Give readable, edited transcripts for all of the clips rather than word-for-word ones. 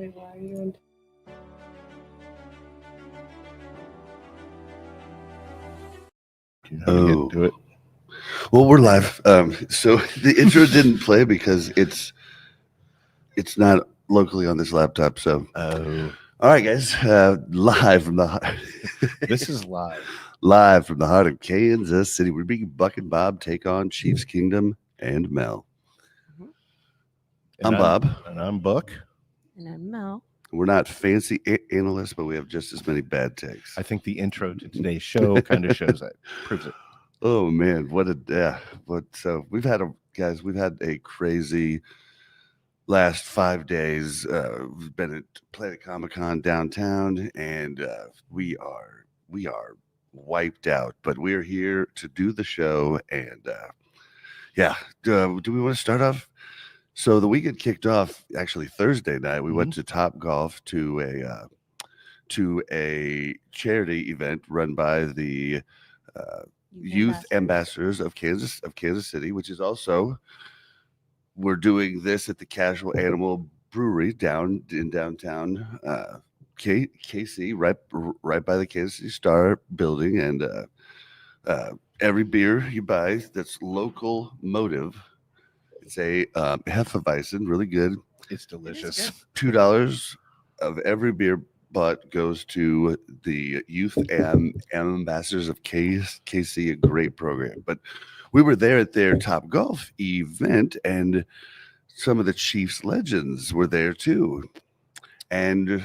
Wait, why are you in? Oh, Do it. well, we're live. So the intro didn't play because it's not locally on this laptop. So, Oh, all right, guys, live from the this is live. live from the heart of Kansas City. We're bringing Buck and Bob take on Chiefs Kingdom and Mel. I'm Bob, and I'm Buck. And I'm Mel. We're not fancy analysts, but we have just as many bad takes. I think the intro to today's show kind of shows that, proves it. Oh man, what a what so we've had a crazy last 5 days. We've been at Planet Comic-Con downtown, and we are wiped out, but we're here to do the show. And do we want to start off? So the weekend kicked off actually Thursday night. We went to Top Golf to a charity event run by the Youth Ambassadors of Kansas City, which is also, we're doing this at the Casual Animal Brewery down in downtown KC, right by the Kansas City Star building. And every beer you buy that's local motive, it's a Hefeweizen, really good. It's delicious. $2 of every beer but goes to the Youth Ambassadors of KC, a great program. But we were there at their Top Golf event, and some of the Chiefs legends were there too. And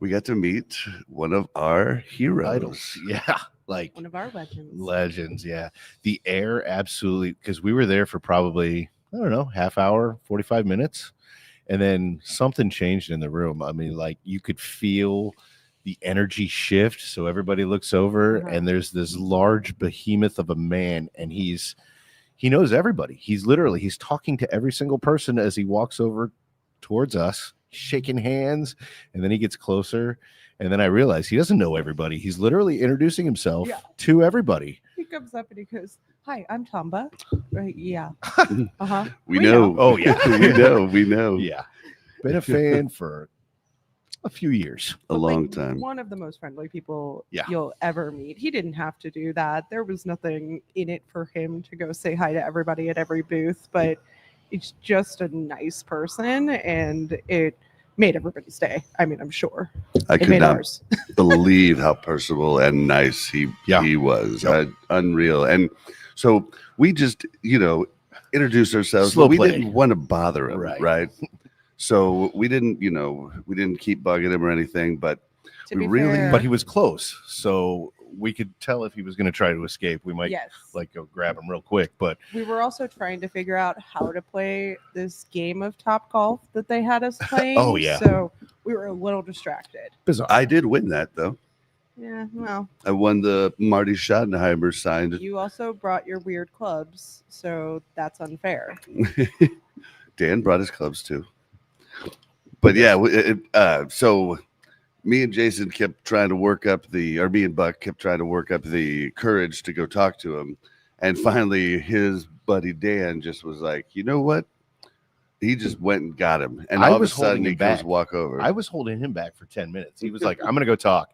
we got to meet one of our heroes. Idols. Yeah. Like one of our legends. Legends, yeah. The air, absolutely, because we were there for probably, I don't know, half hour, 45 minutes. And then something changed in the room. I mean, like you could feel the energy shift. So everybody looks over and there's this large behemoth of a man, and he knows everybody. He's talking to every single person as he walks over towards us, shaking hands, and then he gets closer. And then I realize he doesn't know everybody. He's literally introducing himself to everybody. He comes up and he goes, "Hi, I'm Tamba." Right? Yeah. We know. Oh yeah. we know. Yeah. Been a fan for a few years. A long time. One of the most friendly people you'll ever meet. He didn't have to do that. There was nothing in it for him to go say hi to everybody at every booth, but he's just a nice person, and it made everybody stay. I mean, I'm sure. I could not believe how personable and nice he was. Unreal. And so we just, introduced ourselves, but we didn't want to bother him, right? So we didn't keep bugging him or anything, but but he was close. So we could tell if he was going to try to escape. We might go grab him real quick, but we were also trying to figure out how to play this game of Top Golf that they had us playing. Oh yeah. So we were a little distracted. Bizarre. I did win that though. Yeah, well. I won the Marty Schottenheimer signed. You also brought your weird clubs, so that's unfair. Dan brought his clubs too. But so me and Jason kept trying to work up me and Buck kept trying to work up the courage to go talk to him. And finally his buddy Dan just was like, you know what? He just went and got him. And all of a sudden he goes walk over. I was holding him back for 10 minutes. He was like, I'm going to go talk.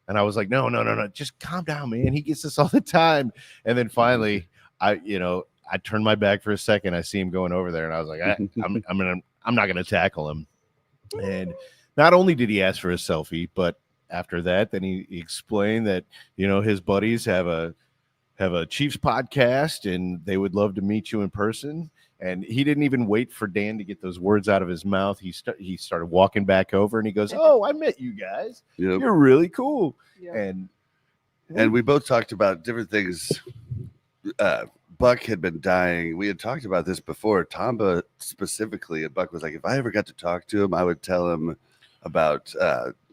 And I was like, no, just calm down, man. He gets this all the time. And then finally, I turned my back for a second. I see him going over there, and I was like, I'm not going to tackle him. And not only did he ask for a selfie, but after that, then he explained that, his buddies have a Chiefs podcast and they would love to meet you in person. And he didn't even wait for Dan to get those words out of his mouth. He started walking back over, and he goes, "Oh, I met you guys. Yep. You're really cool." Yep. And we both talked about different things. Buck had been dying. We had talked about this before. Tamba specifically, and Buck was like, if I ever got to talk to him, I would tell him about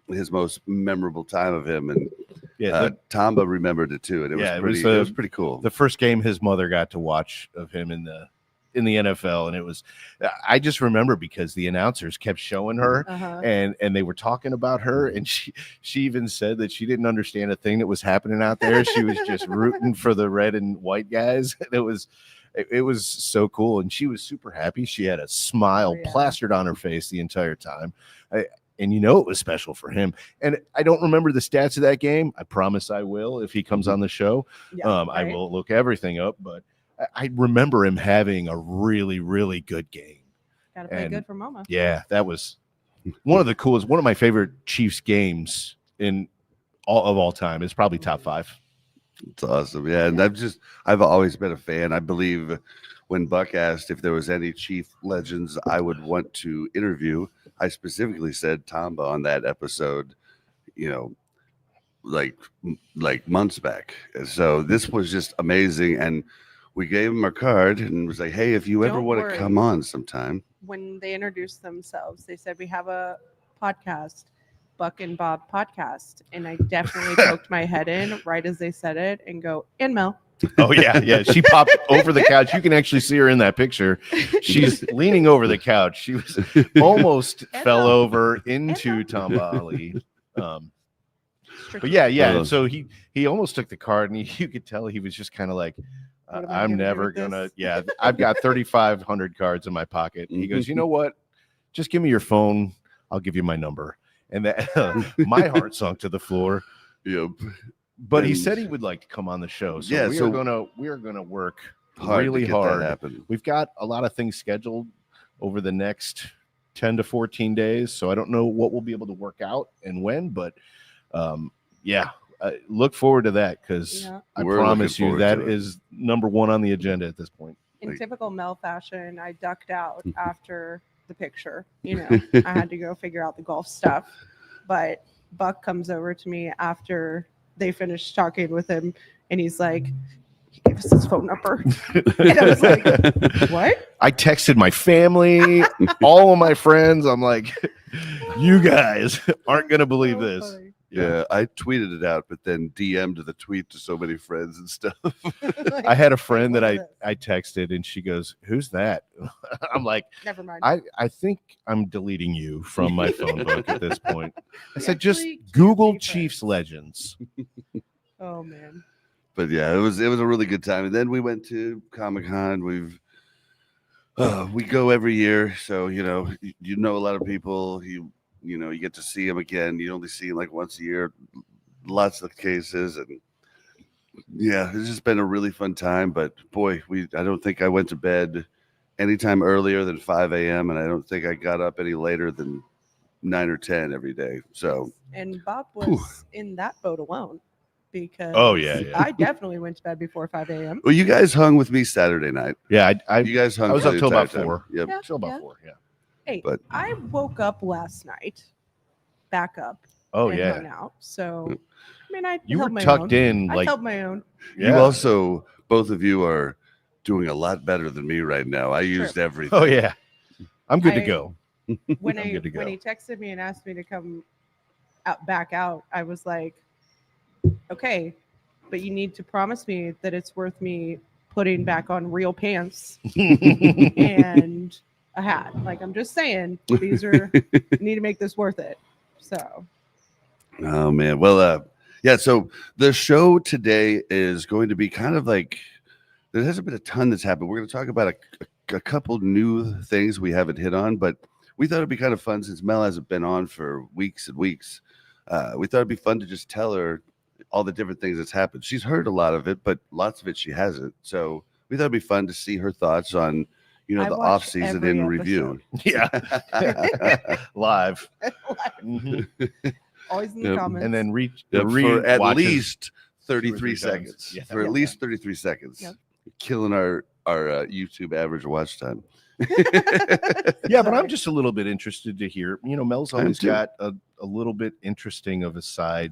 his most memorable time of him. And Tamba remembered it too, and it was pretty cool. The first game his mother got to watch of him in the NFL, and I just remember because the announcers kept showing her and they were talking about her, and she even said that she didn't understand a thing that was happening out there. She was just rooting for the red and white guys. And it was so cool. And she was super happy. She had a smile plastered on her face the entire time. And it was special for him. And I don't remember the stats of that game. I promise I will if he comes on the show. I will look everything up. But I remember him having a really, really good game. Got to play good for Mama. Yeah, that was one of the coolest. One of my favorite Chiefs games in all time. It's probably top 5. It's awesome. Yeah, and I've always been a fan. I believe when Buck asked if there was any Chief legends I would want to interview, I specifically said Tamba on that episode, like months back. So this was just amazing. And we gave him our card and was like, hey, if you ever want to come on sometime. When they introduced themselves, they said, we have a podcast, Buck and Bob podcast. And I definitely poked my head in right as they said it and go, and Mel. Oh, yeah. She popped over the couch. You can actually see her in that picture. She's leaning over the couch. She was almost fell over into Tamba Ali. But yeah. So he almost took the card, and you could tell he was just kind of like, I'm never gonna. Yeah, I've got 3,500 cards in my pocket. And he goes, you know what? Just give me your phone. I'll give you my number. And that my heart sunk to the floor. Yep. But he said he would like to come on the show. So we are gonna work really hard. We've got a lot of things scheduled over the next 10 to 14 days. So I don't know what we'll be able to work out and when, but look forward to that because I promise you that is number 1 on the agenda at this point. In typical Mel fashion, I ducked out after the picture. I had to go figure out the golf stuff. But Buck comes over to me after they finished talking with him, and he's like, he gave us his phone number. And I was like, what? I texted my family, all of my friends. I'm like, you guys aren't going to believe this. Funny. Yeah, I tweeted it out, but then DM'd the tweet to so many friends and stuff. I had a friend that I texted, and she goes, who's that? I'm like, never mind. I think I'm deleting you from my phone book at this point. I said, just Google Chiefs legends. Oh, man. But yeah, it was a really good time. And then we went to Comic-Con. We go every year. So, you know a lot of people. You get to see him again. You only see him like once a year, lots of cases. And yeah, it's just been a really fun time. But boy, I don't think I went to bed anytime earlier than 5 a.m. And I don't think I got up any later than 9 or 10 every day. So, and Bob was in that boat alone because I definitely went to bed before 5 a.m. Well, you guys hung with me Saturday night. Yeah, you guys hung. I was up till about 4. Yep. Till about 4. Yeah. Hey, but I woke up last night, back up. Oh, and yeah. hung out. So, I mean, you were tucked in. I held my own. Yeah. You also, both of you are doing a lot better than me right now. I used everything. Oh, yeah. I'm good to go. When he texted me and asked me to come back out, I was like, okay, but you need to promise me that it's worth me putting back on real pants and a hat. Like, I'm just saying, these are you need to make this worth it. So, oh man, well, yeah. So the show today is going to be kind of like there hasn't been a ton that's happened. We're going to talk about a couple new things we haven't hit on, but we thought it'd be kind of fun since Mel hasn't been on for weeks and weeks. We thought it'd be fun to just tell her all the different things that's happened. She's heard a lot of it, but lots of it she hasn't. So we thought it'd be fun to see her thoughts on. The off-season in review. Yeah. Live. Mm-hmm. Always in the comments. And then for at least 33 seconds. Yeah. For at least 33 seconds. Yep. Killing our YouTube average watch time. Yeah, but I'm just a little bit interested to hear. Mel's always got a little bit interesting of a side.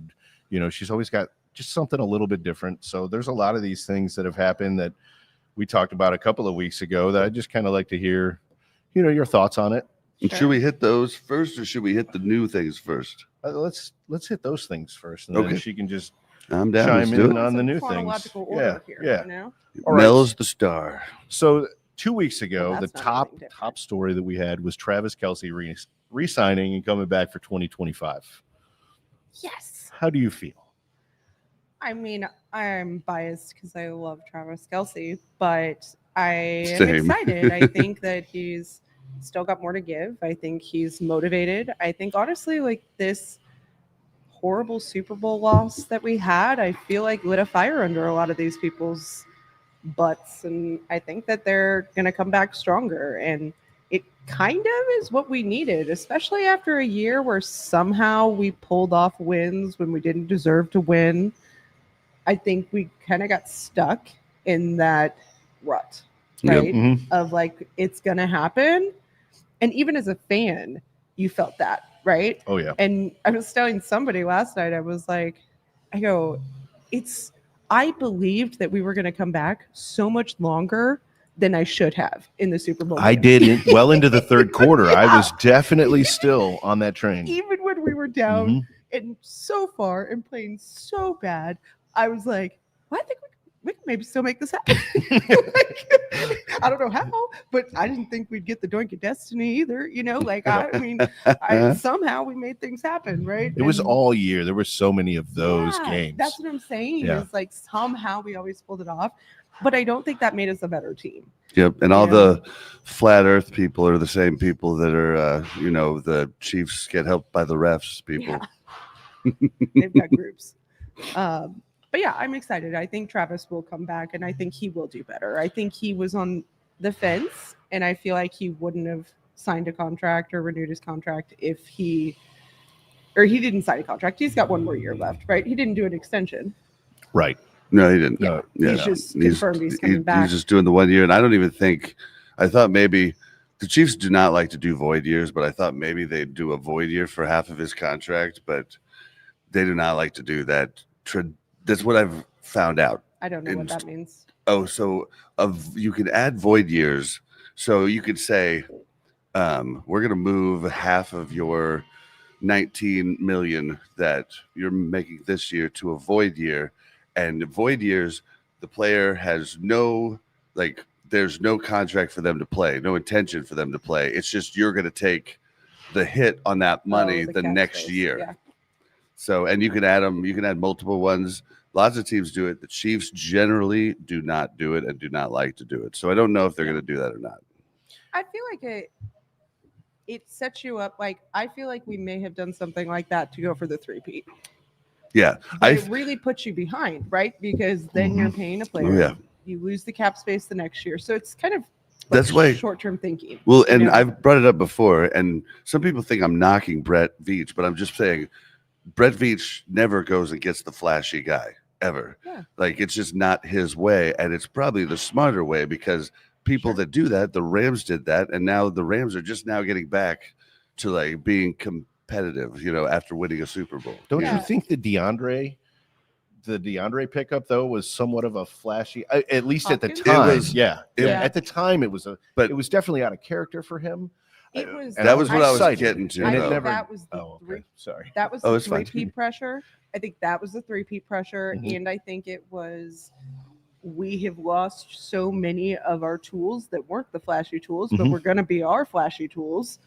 She's always got just something a little bit different. So there's a lot of these things that have happened that we talked about a couple of weeks ago that I just kind of like to hear, your thoughts on it. Sure. Should we hit those first or should we hit the new things first? Let's hit those things first. And then she can just I'm down. chime in on the new things. Order here, Mel's the star. So 2 weeks ago, the top story that we had was Travis Kelce re-signing and coming back for 2025. Yes. How do you feel? I mean, I'm biased because I love Travis Kelce, but I am Same. excited. I think that he's still got more to give. I think he's motivated. I think honestly, like this horrible Super Bowl loss that we had, I feel like lit a fire under a lot of these people's butts. And I think that they're going to come back stronger. And it kind of is what we needed, especially after a year where somehow we pulled off wins when we didn't deserve to win. I think we kind of got stuck in that rut, right? Yep. Of like, it's going to happen. And even as a fan, you felt that, right? Oh, yeah. And I was telling somebody last night, I was like, I believed that we were going to come back so much longer than I should have in the Super Bowl. I did well into the third quarter. Yeah. I was definitely still on that train. Even when we were down and so far and playing so bad, I was like, well, I think we can maybe still make this happen. I don't know how, but I didn't think we'd get the Doink of Destiny either. Somehow we made things happen, right? It was all year. There were so many of those games. That's what I'm saying. Yeah. It's like somehow we always pulled it off, but I don't think that made us a better team. Yep, and all the flat Earth people are the same people that are, the Chiefs get helped by the refs people. Yeah. They've got groups. But yeah, I'm excited. I think Travis will come back, and I think he will do better. I think he was on the fence, and I feel like he wouldn't have signed a contract or renewed his contract if he didn't sign a contract. He's got one more year left, right? He didn't do an extension. Right. No, he didn't. Yeah. He's just confirmed he's coming back. He's just doing the 1 year, and I don't even think – I thought maybe – the Chiefs do not like to do void years, but I thought maybe they'd do a void year for half of his contract, but they do not like to do that. That's what I've found out. I don't know what that means. Oh, so you can add void years. So you could say, we're going to move half of your $19 million that you're making this year to a void year. And void years, the player has there's no contract for them to play, no intention for them to play. It's just you're going to take the hit on that money the next year. Yeah. So, and you can add them, you can add multiple ones. Lots of teams do it. The Chiefs generally do not do it and do not like to do it. So I don't know if they're going to do that or not. I feel like it sets you up. Like, I feel like we may have done something like that to go for the three-peat. Yeah. But it really puts you behind, right? Because then you're paying a player. Yeah. You lose the cap space the next year. So it's kind of that's why short-term thinking. Well, and I've brought it up before, and some people think I'm knocking Brett Veach, but I'm just saying Brett Veach never goes and gets the flashy guy. Ever. Yeah. Like, it's just not his way, and it's probably the smarter way because people that do that, the Rams did that, and now the Rams are just now getting back to like being competitive, after winning a Super Bowl. Don't you think the DeAndre pickup though was somewhat of a flashy, at least at the time? At the time it was but it was definitely out of character for him. That was what I was getting to. That was the three-peat pressure. I think that was the three-peat pressure, and I think it was we have lost so many of our tools that weren't the flashy tools, but were going to be our flashy tools,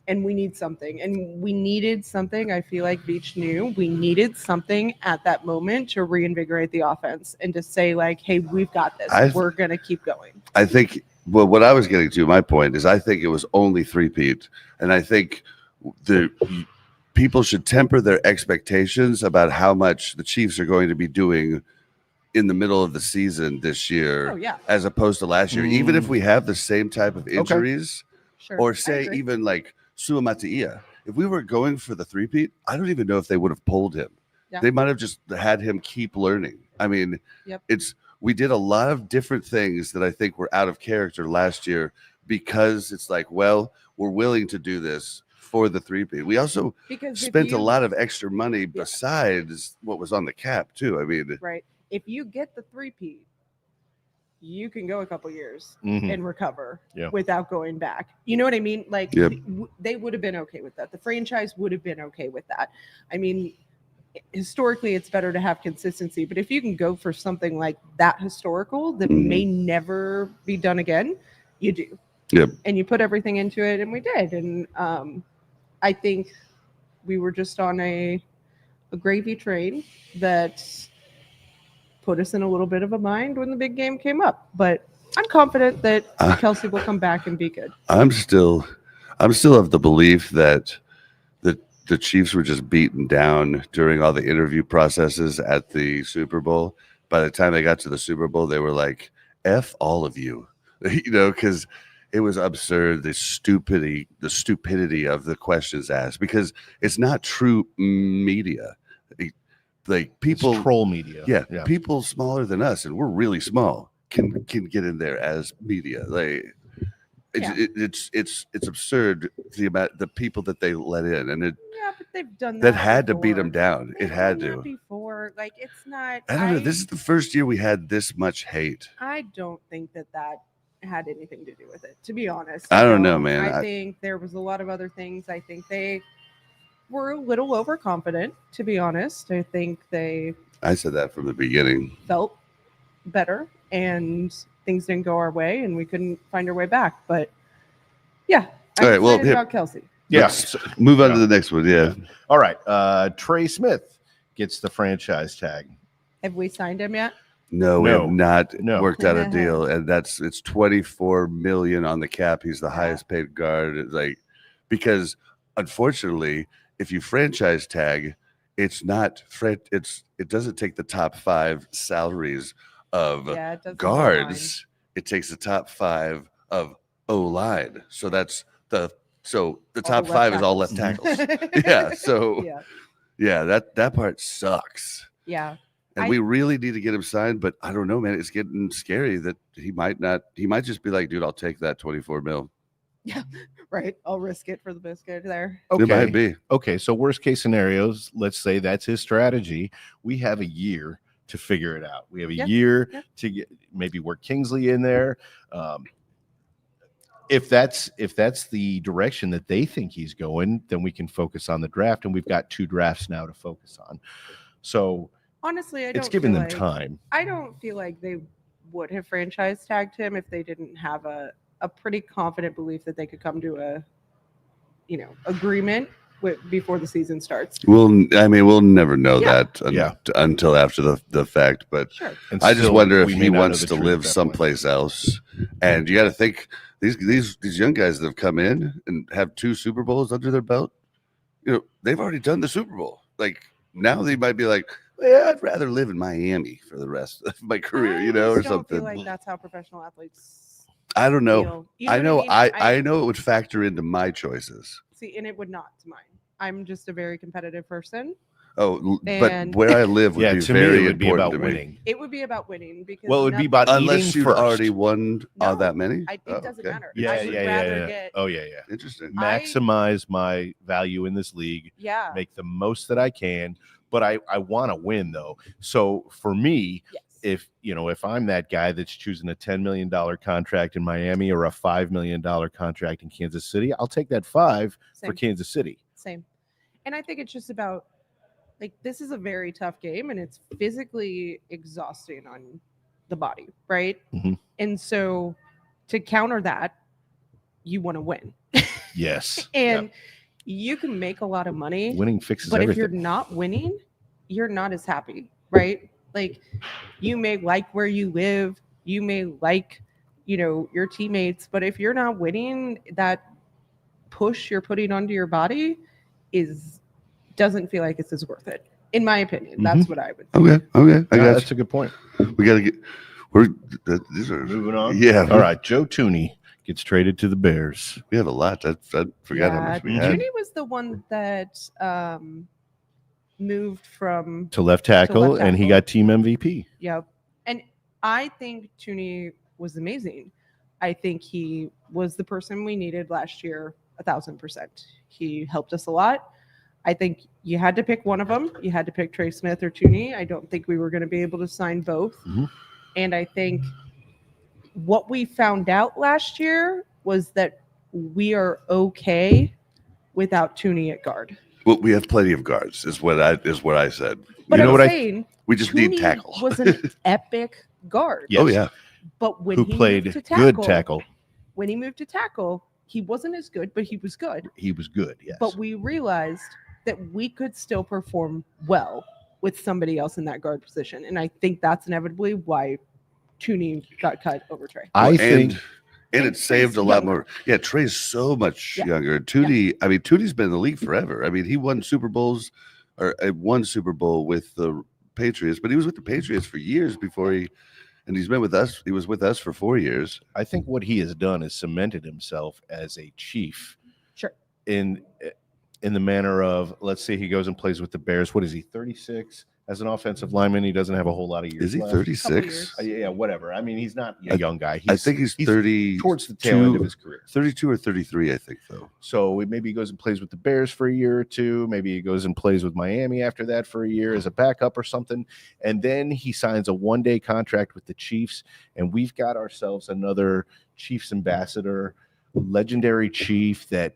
and we need something. And we needed something. I feel like Veach knew we needed something at that moment to reinvigorate the offense and to say, like, hey, we've got this. We're going to keep going. I think what I was getting to, my point is I think it was only three-peat, and I think people should temper their expectations about how much the Chiefs are going to be doing in the middle of the season this year, as opposed to last year. Even if we have the same type of injuries, or say even like Samaje, if we were going for the three-peat, I don't even know if they would have pulled him. Yeah. They might have just had him keep learning. I mean, we did a lot of different things that I think were out of character last year because it's like, well, we're willing to do this for the three-peat. We also spent a lot of extra money besides what was on the cap too. I mean, right. If you get the three-peat, you can go a couple years and recover without going back. You know what I mean? Like they would have been okay with that. The franchise would have been okay with that. I mean, historically, it's better to have consistency, but if you can go for something like that historical that may never be done again, you do. Yep. And you put everything into it, and we did. And I think we were just on a gravy train that put us in a little bit of a bind when the big game came up. But I'm confident that Kelce will come back and be good. I'm still of the belief that the Chiefs were just beaten down during all the interview processes at the Super Bowl. By the time they got to the Super Bowl, they were like, F all of you, because it was absurd, the stupidity of the questions asked, because it's not true media. Like people, it's troll media. Yeah, people smaller than us, and we're really small, can get in there as media. Like it's absurd the people that they let in, and but they've done that that had before. to beat them down. They've it had done to that before. Like it's not. I don't know. This is the first year we had this much hate. I don't think that had anything to do with it, to be honest. I don't know, man. I think there was a lot of other things. I think they were a little overconfident, to be honest. I think I said that from the beginning. Felt better, and things didn't go our way, and we couldn't find our way back. But yeah, I'm all right. Well, about Kelce. Yeah. Let's move on to the next one. Yeah. All right. Trey Smith gets the franchise tag. Have we signed him yet? No, we have not worked out a No. deal, and it's $24 million on the cap. He's the highest paid guard. It's like, because unfortunately, if you franchise tag, it's not it doesn't take the top 5 salaries of guards. It takes the top 5 of O-line. So that's the top 5 is all left tackles. Yeah. So yeah, that part sucks. Yeah. And we really need to get him signed, but I don't know, man. It's getting scary that he might just be like, dude, I'll take that 24 mil. Yeah, right. I'll risk it for the biscuit there. Okay. It might be. Okay, so worst case scenarios, let's say that's his strategy. We have a year to figure it out. We have a year to get maybe work Kingsley in there. If that's the direction that they think he's going, then we can focus on the draft, and we've got 2 drafts now to focus on. So honestly, it's giving them time. I don't feel like they would have franchise tagged him if they didn't have a pretty confident belief that they could come to a agreement before the season starts. We'll never know that until after the fact. But sure. I just wonder if he wants to live someplace else. And you got to think these young guys that have come in and have 2 Super Bowls under their belt, they've already done the Super Bowl. Like now they might be like, yeah, I'd rather live in Miami for the rest of my career, or something. I feel like that's how professional athletes. I don't know. I know. I know it would factor into my choices. See, and it would not to mine. I'm just a very competitive person. Oh, but where I live would be very important to me. It would be about winning because it would be about unless you've first. Already won that many. It doesn't matter. Yeah. Interesting. Maximize my value in this league. Yeah. Make the most that I can, but I want to win though. So for me, if I'm that guy that's choosing a $10 million contract in Miami or a $5 million contract in Kansas City, I'll take that 5 for Kansas City. Same. And I think it's just about this is a very tough game and it's physically exhausting on the body, right? Mm-hmm. And so to counter that, you want to win. Yes. And you can make a lot of money. Winning fixes everything. But if you're not winning, you're not as happy, right? Like you may like where you live, you may like, your teammates, but if you're not winning, that push you're putting onto your body doesn't feel like it's as worth it. In my opinion, that's what I would think. Okay. I guess that's a good point. We got to these are moving on. Yeah. All right. Joe Thuney gets traded to the Bears. We have a lot. I forgot how much we had. Thuney was the one that moved to left tackle, and he got team MVP. Yep. And I think Thuney was amazing. I think he was the person we needed last year, 1,000%. He helped us a lot. I think you had to pick one of them. You had to pick Trey Smith or Thuney. I don't think we were going to be able to sign both. Mm-hmm. And I think what we found out last year was that we are okay without Thuney at guard. Well, we have plenty of guards, is what I said. But I'm saying we just Thuney need tackle. Was an epic guard. Yes. Oh yeah. But when he played moved to tackle, good tackle. When he moved to tackle, he wasn't as good, but he was good. He was good, yes. But we realized that we could still perform well with somebody else in that guard position. And I think that's inevitably why Thuney got cut over Trey. I think. And it saved a lot more. Yeah, Trey's so much younger. Thuney, I mean, Thuney's been in the league forever. I mean, he won Super Bowls, or won Super Bowl with the Patriots, but he was with the Patriots for years before and he's been with us. He was with us for 4 years. I think what he has done is cemented himself as a Chief. Sure. In the manner of, let's say he goes and plays with the Bears. What is he, 36? As an offensive lineman, he doesn't have a whole lot of years. Is he left. 36? Yeah, whatever. I mean, he's not a young guy. I think he's 30 towards the tail end of his career. 32 or 33, I think, though. So maybe he goes and plays with the Bears for a year or two. Maybe he goes and plays with Miami after that for a year as a backup or something. And then he signs a one-day contract with the Chiefs. And we've got ourselves another Chiefs ambassador, legendary Chief that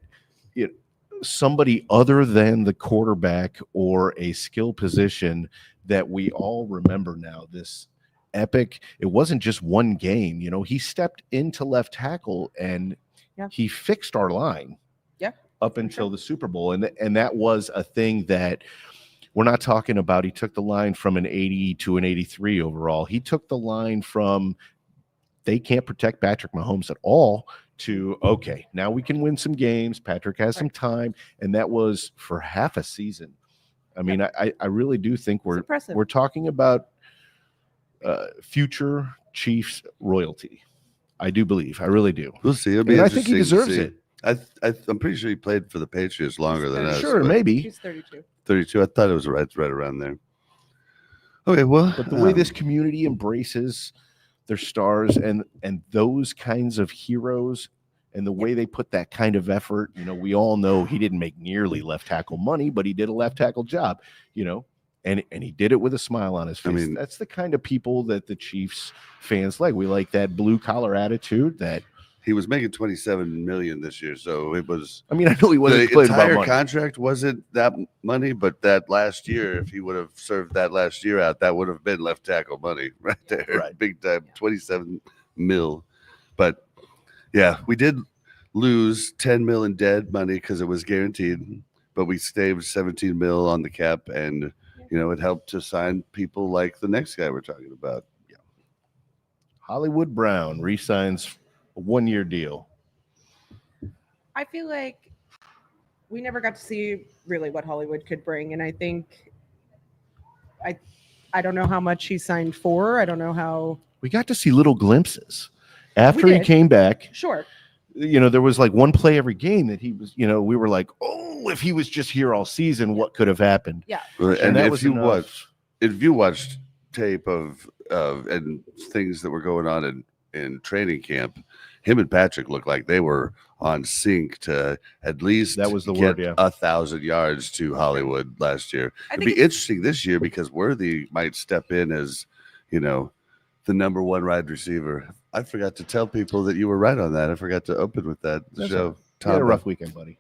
somebody other than the quarterback or a skill position that we all remember now. This epic, it wasn't just one game, he stepped into left tackle and he fixed our line up until the Super Bowl. And that was a thing that we're not talking about. He took the line from an 80 to an 83 overall. He took the line from they can't protect Patrick Mahomes at all to, okay, now we can win some games. Patrick has some time. And that was for half a season. I mean, I really do think we're talking about future Chiefs royalty. I do believe. I really do. We'll see. And I think he deserves it. I'm pretty sure he played for the Patriots longer than us. Sure, maybe. He's 32. 32. I thought it was right around there. Okay, well. But the way this community embraces their stars and those kinds of heroes and the way they put that kind of effort, we all know he didn't make nearly left tackle money, but he did a left tackle job, and he did it with a smile on his face. I mean, that's the kind of people that the Chiefs fans like. We like that blue collar attitude that he was making $27 million this year. So it was, I mean, I know he wasn't the entire contract wasn't that money, but that last year, if he would have served that last year out, that would have been left tackle money right there. Right. Big time, 27 mil. But yeah, we did lose 10 mil in dead money because it was guaranteed, but we saved 17 mil on the cap, and it helped to sign people like the next guy we're talking about. Yeah. Hollywood Brown re-signs a 1-year deal. I feel like we never got to see really what Hollywood could bring, and I think I don't know how much he signed for. I don't know how we got to see little glimpses after he came back. Sure. There was like one play every game that he was, we were like, oh, if he was just here all season, what could have happened? Yeah. And if you watched tape of and things that were going on in training camp, him and Patrick looked like they were on sync to at least that was the get word, 1,000 yards to Hollywood last year. It'd be interesting this year because Worthy might step in as, the number one wide receiver. I forgot to tell people that you were right on that. I forgot to open with that show. You had a rough weekend, buddy.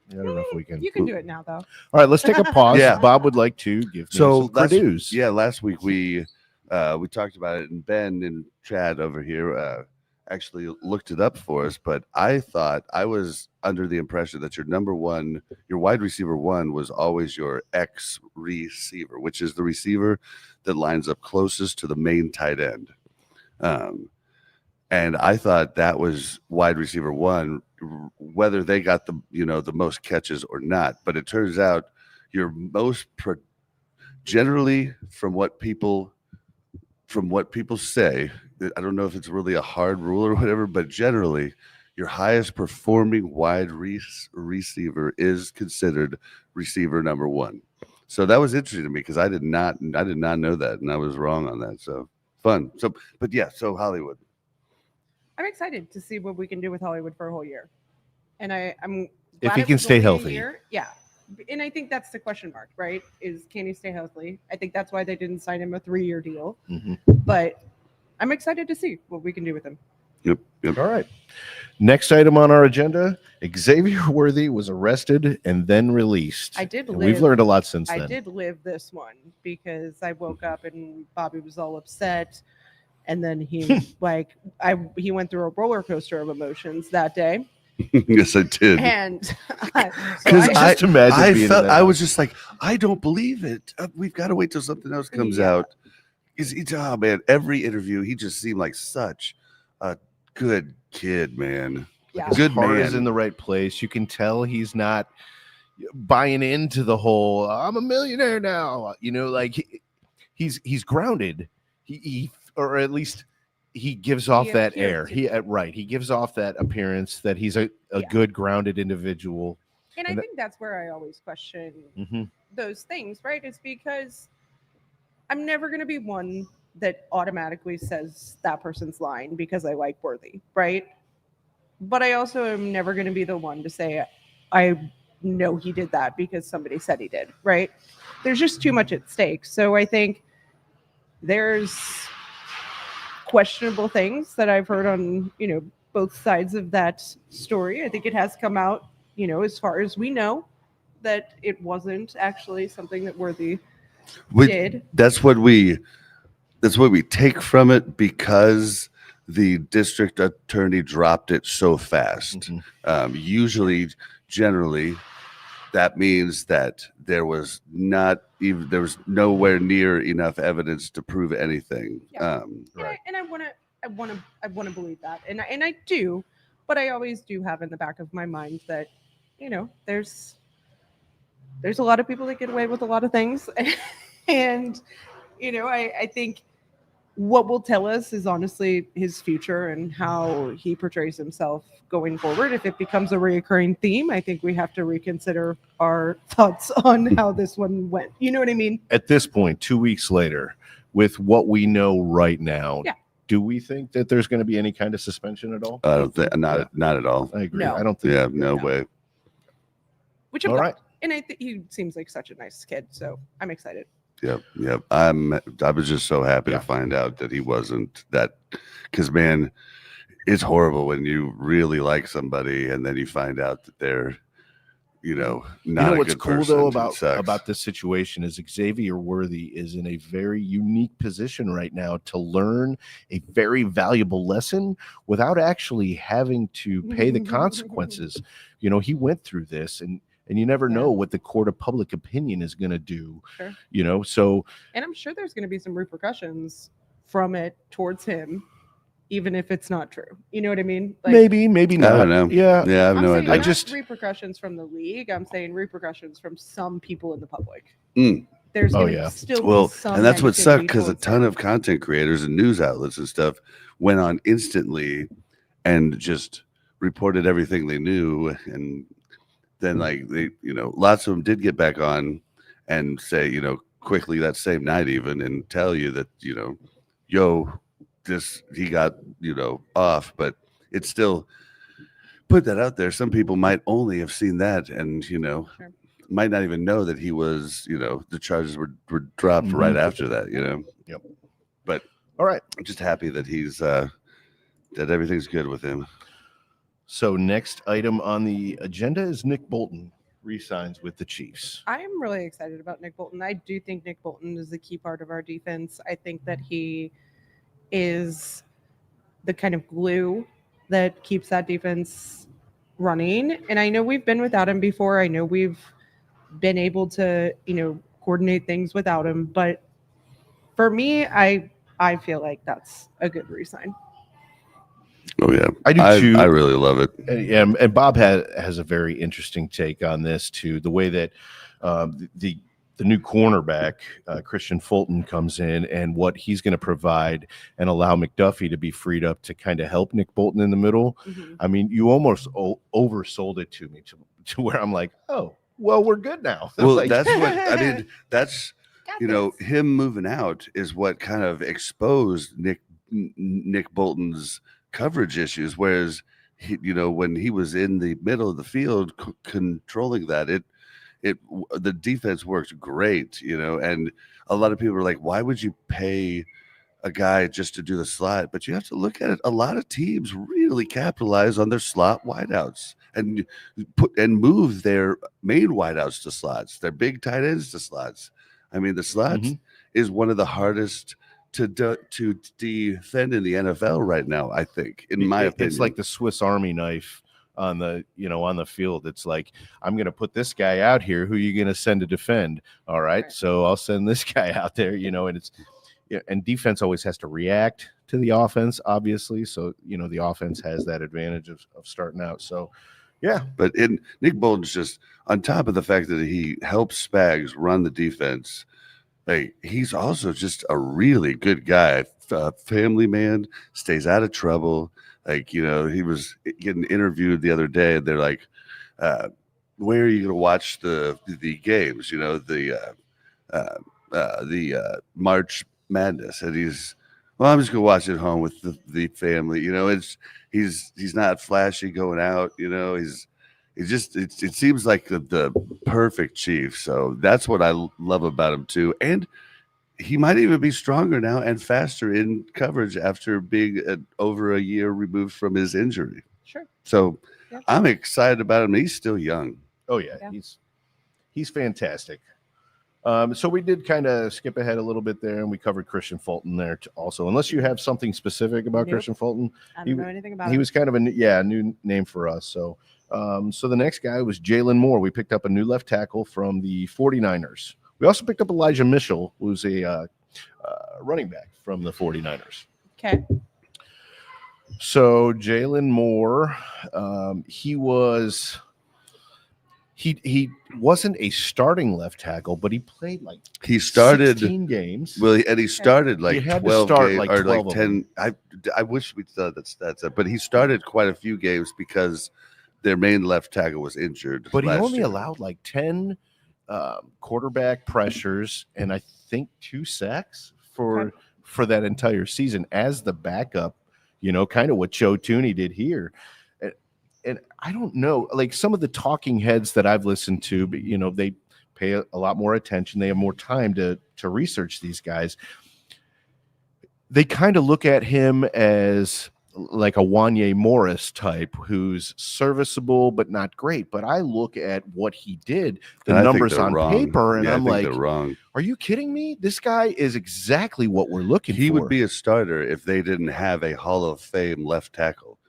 You had a rough weekend. You can do it now, though. All right, let's take a pause. Yeah. Bob would like to give me some produce. Yeah, last week we talked about it, and Ben and Chad over here actually looked it up for us. But I thought I was under the impression that your wide receiver one was always your X receiver, which is the receiver that lines up closest to the main tight end. And I thought that was wide receiver one, whether they got the most catches or not. But it turns out your most generally from what people say, I don't know if it's really a hard rule or whatever, but generally your highest performing wide receiver is considered receiver number one. So that was interesting to me because I did not know that, and I was wrong on that. So fun. So Hollywood. I'm excited to see what we can do with Hollywood for a whole year. And I'm if he can stay healthy. Yeah. And I think that's the question mark, right? Is can he stay healthy? I think that's why they didn't sign him a 3-year deal. Mm-hmm. But I'm excited to see what we can do with him. Yep. All right. Next item on our agenda, Xavier Worthy was arrested and then released. We've learned a lot since then. I did live this one because I woke up and Bobby was all upset. And then he he went through a roller coaster of emotions that day. Yes, I did. And because I was just like, I don't believe it. We've got to wait till something else comes out. Man, every interview, he just seemed like such a good kid, man. Yeah. Good His heart man. is in the right place. You can tell he's not buying into the whole I'm a millionaire now. Like he's grounded. He or at least he gives off that air. He gives off that appearance that he's a good grounded individual. And I think that's where I always question those things, right? It's because I'm never going to be one that automatically says that person's lying because I like Worthy, right? But I also am never going to be the one to say I know he did that because somebody said he did, right? There's just too much at stake. So I think there's questionable things that I've heard on, both sides of that story. I think it has come out, as far as we know, that it wasn't actually something that Worthy did. That's what we take from it because the district attorney dropped it so fast. Generally, that means that there was nowhere near enough evidence to prove anything. Yeah. And I want to believe that, and I do, but I always do have in the back of my mind that, there's a lot of people that get away with a lot of things, and I think what will tell us is honestly his future and how he portrays himself going forward. If it becomes a reoccurring theme, I think we have to reconsider our thoughts on how this one went. You know what I mean? At this point, 2 weeks later, with what we know right now, do we think that there's going to be any kind of suspension at all? I don't think not at all. I agree. No. I don't think. Yeah, no way. Which all right. And I think he seems like such a nice kid, so I'm excited. Yep. I was just so happy to find out that he wasn't that, because man, it's horrible when you really like somebody and then you find out that they're, not what's a good cool person. though about this situation is Xavier Worthy is in a very unique position right now to learn a very valuable lesson without actually having to pay the consequences. He went through this and you never know what the court of public opinion is going to do. Sure. So. And I'm sure there's going to be some repercussions from it towards him, even if it's not true. You know what I mean? Like, maybe not. I don't know. Yeah, I have no idea. Not repercussions from the league. I'm saying repercussions from some people in the public. There's still be some and that's what sucked, because a ton of content creators and news outlets and stuff went on instantly and just reported everything they knew, and then they, lots of them did get back on and say, quickly that same night even, and tell you that, he got, off, but it's still put that out there. Some people might only have seen that and, sure, might not even know that he was, the charges were dropped right after that, Yep. But all right. I'm just happy that he's, that everything's good with him. So next item on the agenda is Nick Bolton re-signs with the Chiefs. I am really excited about Nick Bolton. I do think Nick Bolton is a key part of our defense. I think that he is the kind of glue that keeps that defense running. And I know we've been without him before. I know we've been able to, coordinate things without him. But for me, I feel like that's a good re-sign. Oh yeah, I do too. I really love it. And Bob has a very interesting take on this too. The way that the new cornerback Christian Fulton comes in and what he's going to provide and allow McDuffie to be freed up to kind of help Nick Bolton in the middle. I mean, you almost oversold it to me to where I'm like, oh, well, we're good now. Well, that's what I mean. That's him moving out is what kind of exposed Nick Bolton's coverage issues, whereas when he was in the middle of the field controlling that, the defense worked great, and a lot of people are like, why would you pay a guy just to do the slot? But you have to look at it. A lot of teams really capitalize on their slot wideouts and move their main wideouts to slots, their big tight ends to slots. I mean, the slots is one of the hardest to defend in the NFL right now, I think, in my opinion. It's like the Swiss Army knife on the on the field. It's like, I'm going to put this guy out here. Who are you going to send to defend? All right. So I'll send this guy out there, and Yeah, and defense always has to react to the offense, obviously. So, the offense has that advantage of starting out. So, yeah. But Nick Bolton's just on top of the fact that he helps Spags run the defense. Like, he's also just a really good guy, family man, stays out of trouble. Like, he was getting interviewed the other day, and they're like, where are you going to watch the games? The March Madness, and I'm just going to watch it at home with the family. He's not flashy going out. It seems like the perfect Chief. So that's what I love about him too. And he might even be stronger now and faster in coverage after being over a year removed from his injury. Sure. So I'm excited about him. He's still young. Oh yeah. He's fantastic. So we did kind of skip ahead a little bit there, and we covered Christian Fulton there also. Unless you have something specific about Christian Fulton, I don't know anything about him. He was kind of a new name for us. So, so the next guy was Jalen Moore. We picked up a new left tackle from the 49ers. We also picked up Elijah Mitchell, who's a running back from the 49ers. Okay. So Jalen Moore, he wasn't a starting left tackle, but he played 16 games. Well, and he started 12 games, like or 12 like 10. I wish we'd thought that's it, but he started quite a few games because their main left tackle was injured. But he only allowed 10 quarterback pressures and I think 2 sacks for that entire season as the backup. Kind of what Joe Thuney did here. And I don't know, some of the talking heads that I've listened to, but they pay a lot more attention. They have more time to research these guys. They kind of look at him as like a Wanye Morris type who's serviceable but not great. But I look at what he did, the numbers on paper, and I'm like, wrong. Are you kidding me? This guy is exactly what we're looking for. He would be a starter if they didn't have a Hall of Fame left tackle,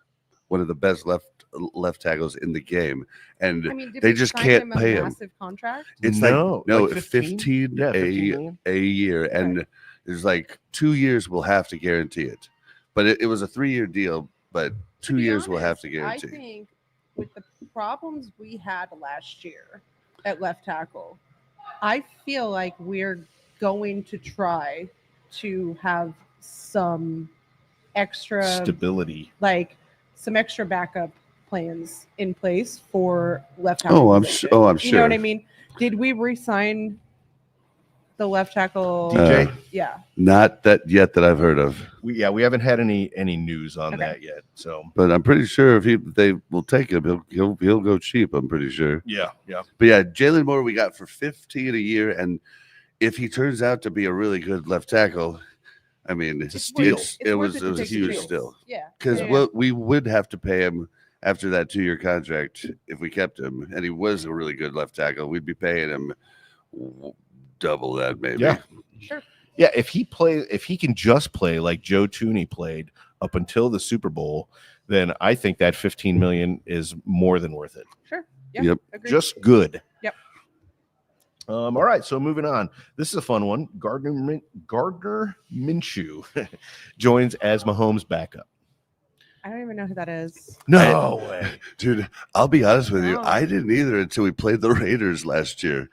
one of the best left tackles in the game, and they just can't pay him. Massive contract? It's like 15 a year, and there's 2 years we'll have to guarantee it. But it was a 3-year deal, but 2 years we'll have to guarantee. I think with the problems we had last year at left tackle, I feel like we're going to try to have some extra stability, some extra backup plans in place for left tackle. I'm sure. You know what I mean? Did we re-sign the left tackle? DJ? Yeah. Not that yet that I've heard of. We haven't had any news on that yet. So, but I'm pretty sure if they will take him, he'll go cheap. I'm pretty sure. Yeah. But yeah, Jalen Moore we got for 15 a year, and if he turns out to be a really good left tackle, I mean, it's a steal. It was a huge steal. Yeah. Because what we would have to pay him after that 2-year contract if we kept him, and he was a really good left tackle, we'd be paying him double that maybe. Yeah. Sure. Yeah, if he can just play like Joe Thuney played up until the Super Bowl, then I think that $15 million is more than worth it. Sure. Yeah, yep. Agreed. Just good. Yep. All right, so moving on. This is a fun one. Gardner Minshew joins as Mahomes' backup. I don't even know who that is. No way. Dude, I'll be honest with you. I didn't either until we played the Raiders last year.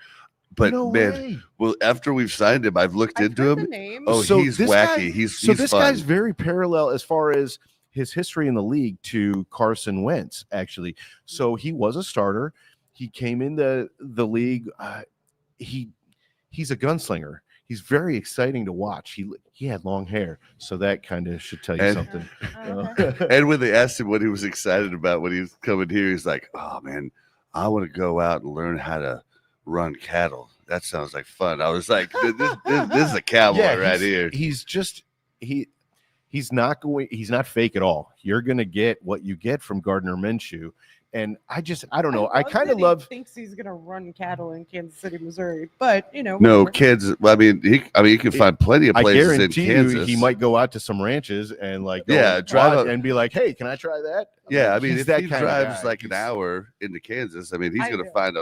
But well, after we've signed him, I've looked into him. So he's wacky. He's this fun. Guy's very parallel as far as his history in the league to Carson Wentz, actually. So he was a starter. He came into the league. He's a gunslinger. He's very exciting to watch. He had long hair, so that kind of should tell you something. And when they asked him what he was excited about when he was coming here, he's like, "Oh man, I want to go out and learn how to run cattle. That sounds like fun." I was like, "This is a cowboy right here." He's not fake at all. You're gonna get what you get from Gardner Minshew. And I don't know. I kind of love. Thinks he's gonna run cattle in Kansas City, Missouri, but no, Kansas. Well, he can find plenty of places in Kansas. He might go out to some ranches and drive and be like, "Hey, can I try that?" If he drives an hour into Kansas, he's gonna find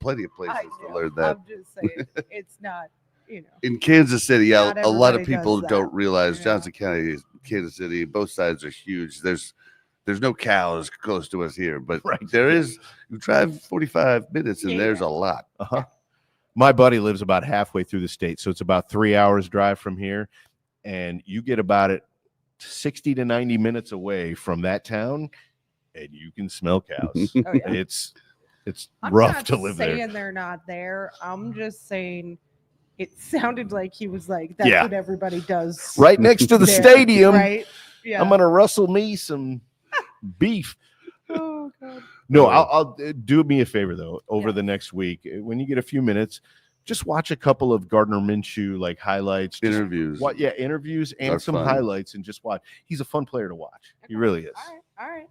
plenty of places to learn that. I'm just saying, it's not in Kansas City, not a lot of everybody people does don't that, realize you know? Johnson County, Kansas City, both sides are huge. There's no cows close to us here, but there is. You drive 45 minutes and there's a lot. My buddy lives about halfway through the state, so it's about 3 hours drive from here, and you get about 60 to 90 minutes away from that town, and you can smell cows. Oh, yeah. It's I'm rough not to live there. saying they're not there. I'm just saying it sounded like he was like, that's what everybody does. Right next to the stadium. Right? Yeah. I'm going to rustle me some beef. Oh, God. No, I'll do me a favor, though, over the next week. When you get a few minutes, just watch a couple of Gardner Minshew highlights. Interviews. Interviews and That's some fun. Highlights, and just watch. He's a fun player to watch. Okay. He really is. All right.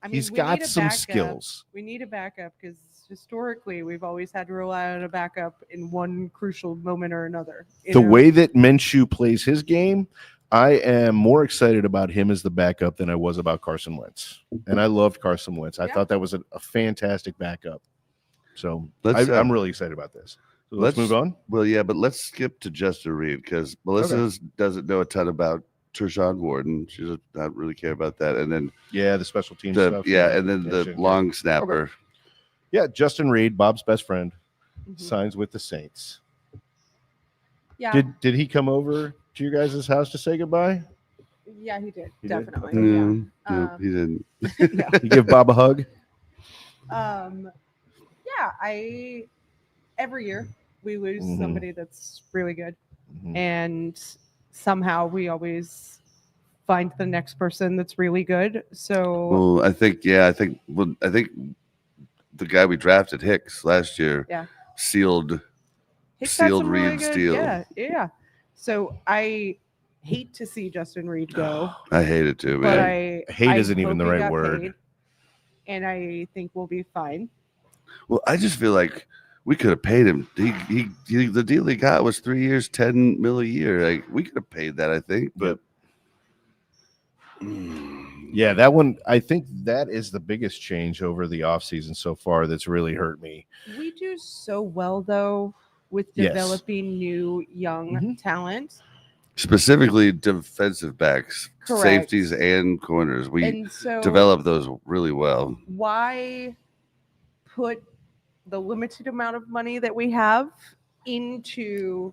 I mean, he's got some skills. We need a backup because historically we've always had to rely on a backup in one crucial moment or another. The way that Minshew plays his game, I am more excited about him as the backup than I was about Carson Wentz. And I loved Carson Wentz. I thought that was a fantastic backup. So I'm really excited about this. So let's move on. Well, yeah, but let's skip to Justin Reed because Melissa doesn't know a ton about Tershawn Wharton. She does not really care about that. And then the special team stuff. Yeah, and then the long snapper. Okay. Yeah, Justin Reed, Bob's best friend, signs with the Saints. Yeah. Did he come over to your guys' house to say goodbye? Yeah, he did. Definitely. No, he didn't. You give Bob a hug? Every year we lose somebody that's really good. And somehow we always find the next person that's really good. So I think the guy we drafted, Hicks, last year, sealed Reed's deal. Yeah. So I hate to see Justin Reed go. I hate it too, man. But I hate isn't even the right word. And I think we'll be fine. Well, I just feel like we could have paid him. The deal he got was 3 years, $10 million a year. Like we could have paid that, I think. But yeah, that one. I think that is the biggest change over the offseason so far. That's really hurt me. We do so well though with developing new young talent. Specifically, defensive backs, Correct. Safeties, and corners. We develop those really well. Why put the limited amount of money that we have into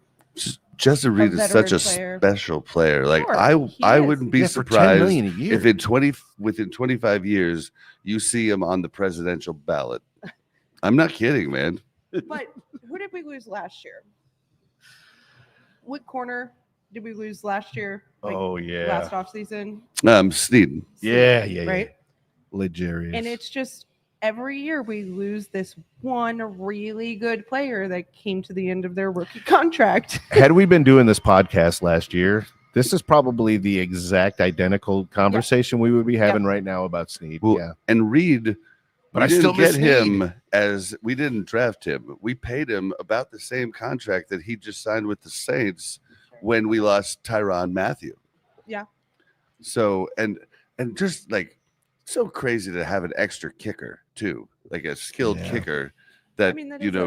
Justin Reed is such a special player. Like I wouldn't be surprised if within 25 years you see him on the presidential ballot. I'm not kidding, man. But who did we lose last year? What corner did we lose last year? Last offseason? Sneed. Yeah. Right? Legarius. And it's just every year we lose this one really good player that came to the end of their rookie contract. Had we been doing this podcast last year, this is probably the exact identical conversation we would be having right now about Sneed. Well, and Reed, but I still get him as we didn't draft him. We paid him about the same contract that he just signed with the Saints when we lost Tyrann Mathieu. Yeah. So and just like so crazy to have an extra kicker too, like a skilled kicker that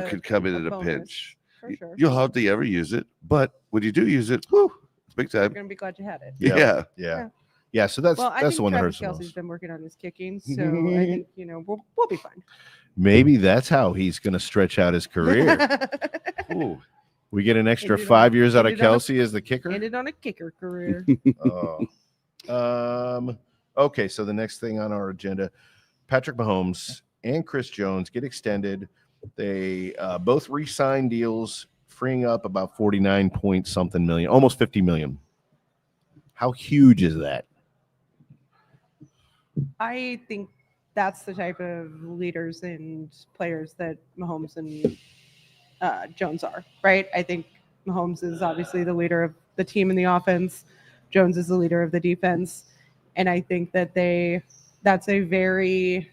could come in at a pinch. For sure. You'll hardly ever use it, but when you do use it, it's big time. You're gonna be glad you had it. Yeah. So that's the one that hurts. Kelce's been working on his kicking, so I think we'll be fine. Maybe that's how he's gonna stretch out his career. Ooh. We get an extra 5 years out of Kelce as the kicker. Ended on a kicker career. Okay, so the next thing on our agenda, Patrick Mahomes and Chris Jones get extended. They both re-sign deals, freeing up about 49 point something million, almost 50 million. How huge is that? I think that's the type of leaders and players that Mahomes and Jones are, right? I think Mahomes is obviously the leader of the team in the offense. Jones is the leader of the defense. And I think that that's a very,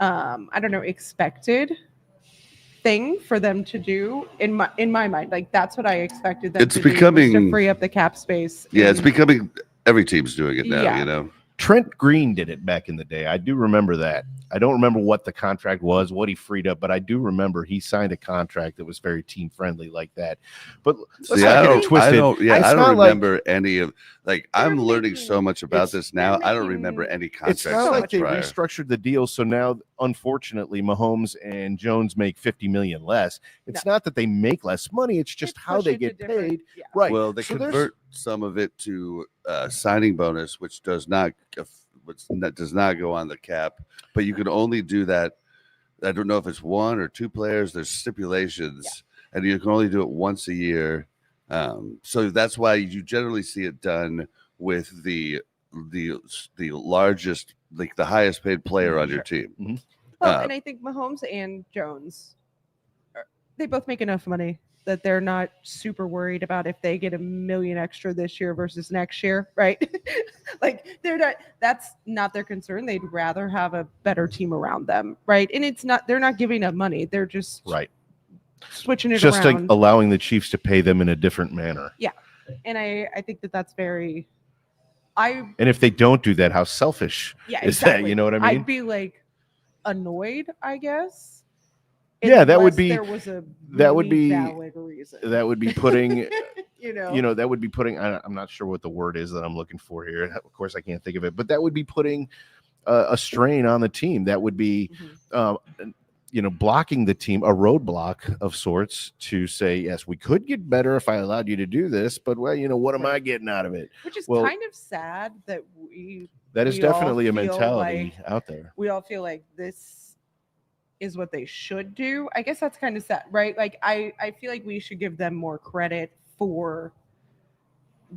expected thing for them to do in my mind. Like that's what I expected them to do, to free up the cap space. Yeah, it's becoming every team's doing it now, Trent Green did it back in the day. I do remember that. I don't remember what the contract was, what he freed up, but I do remember he signed a contract that was very team friendly like that. But let's not get it twisted. I don't remember any of I'm learning so much about this now. I don't remember any contracts. It's not like they restructured the deal, so now unfortunately Mahomes and Jones make $50 million less. It's not that they make less money; it's just how they get paid. Yeah. Right. Well, they convert some of it to signing bonus, which does not go on the cap, but you can only do that. I don't know if it's 1 or 2 players. There's stipulations, and you can only do it once a year. So that's why you generally see it done with the largest, the highest paid player on your team. Mm-hmm. Well, and I think Mahomes and Jones, they both make enough money that they're not super worried about if they get $1 million extra this year versus next year, right? That's not their concern. They'd rather have a better team around them, right? And they're not giving up money. They're just switching it just around. Like allowing the Chiefs to pay them in a different manner. Yeah. And I think that's very, and if they don't do that, how selfish is that? You know what I mean? I'd be annoyed, I guess. Yeah, that would be there was a really valid reason. That would be putting that would be putting I'm not sure what the word is that I'm looking for here. Of course I can't think of it, but that would be putting a strain on the team. That would be blocking the team, a roadblock of sorts to say, yes, we could get better if I allowed you to do this, but what am I getting out of it? Which is kind of sad that that is definitely a mentality out there. We all feel like this is what they should do. I guess that's kind of sad, right? I feel like we should give them more credit for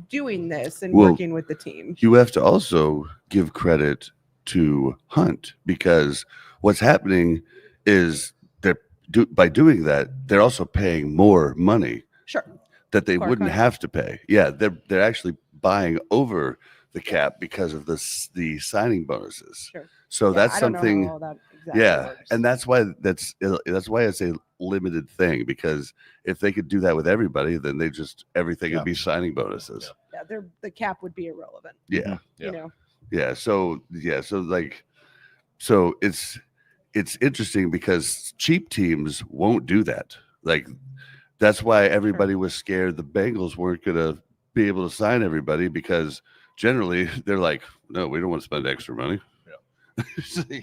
doing this and working with the team. You have to also give credit to Hunt, because what's happening is by doing that, they're also paying more money. Sure. That they wouldn't have to pay. Yeah, they're actually buying over the cap because of the signing bonuses. Sure. So that's something. Works. And that's why it's a limited thing, because if they could do that with everybody, then everything would be signing bonuses. Yeah, the cap would be irrelevant. Yeah. Yeah. So it's interesting because cheap teams won't do that. That's why everybody was scared the Bengals weren't going to be able to sign everybody, because generally they're like, no, we don't want to spend extra money. Yeah.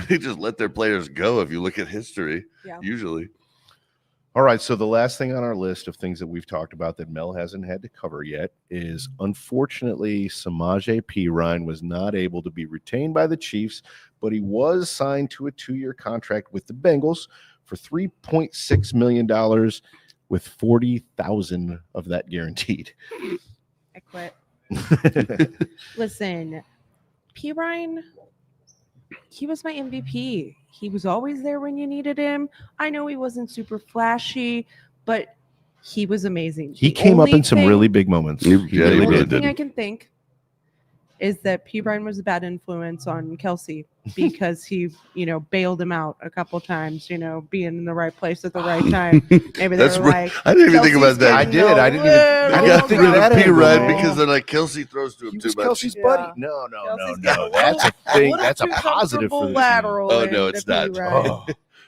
They just let their players go. If you look at history, usually. All right. So the last thing on our list of things that we've talked about that Mel hasn't had to cover yet is, unfortunately, Samaje Perine was not able to be retained by the Chiefs, but he was signed to a 2-year contract with the Bengals for $3.6 million, with $40,000 of that guaranteed. I quit. Listen, Perine, he was my MVP. He was always there when you needed him. I know he wasn't super flashy, but he was amazing. He came up in some really big moments. The only thing I can think is that Perine was a bad influence on Kelce, because he, bailed him out a couple times, being in the right place at the right time. Maybe they were like, I didn't even think about that. I didn't think of that Perine, because they're like, Kelce throws to him too much. Kelce's buddy. No. That's a thing. That's a positive for the team. Oh, no, it's not.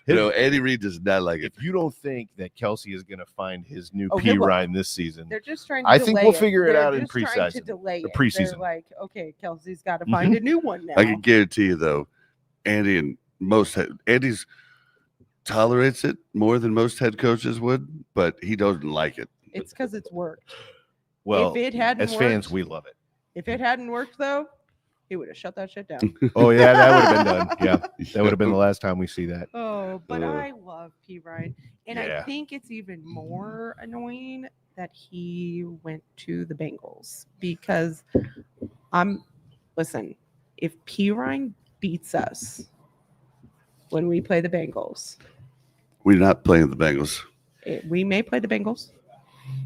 Andy Reid does not like it. If you don't think that Kelce is going to find his new Perine this season, they're just trying to I think we'll figure it out in preseason. They're like, okay, Kelce's got to find a new one now. I can guarantee you, though, Andy's tolerates it more than most head coaches would, but he doesn't like it. It's because it's worked. Well, if it hadn't as fans, we love it. If it hadn't worked, though, he would have shut that shit down. Oh, yeah, that would have been done. Yeah, that would have been the last time we see that. Oh, but I love Perine. And I think it's even more annoying that he went to the Bengals, because listen, if Perine beats us when we play the Bengals, we're not playing the Bengals. We may play the Bengals.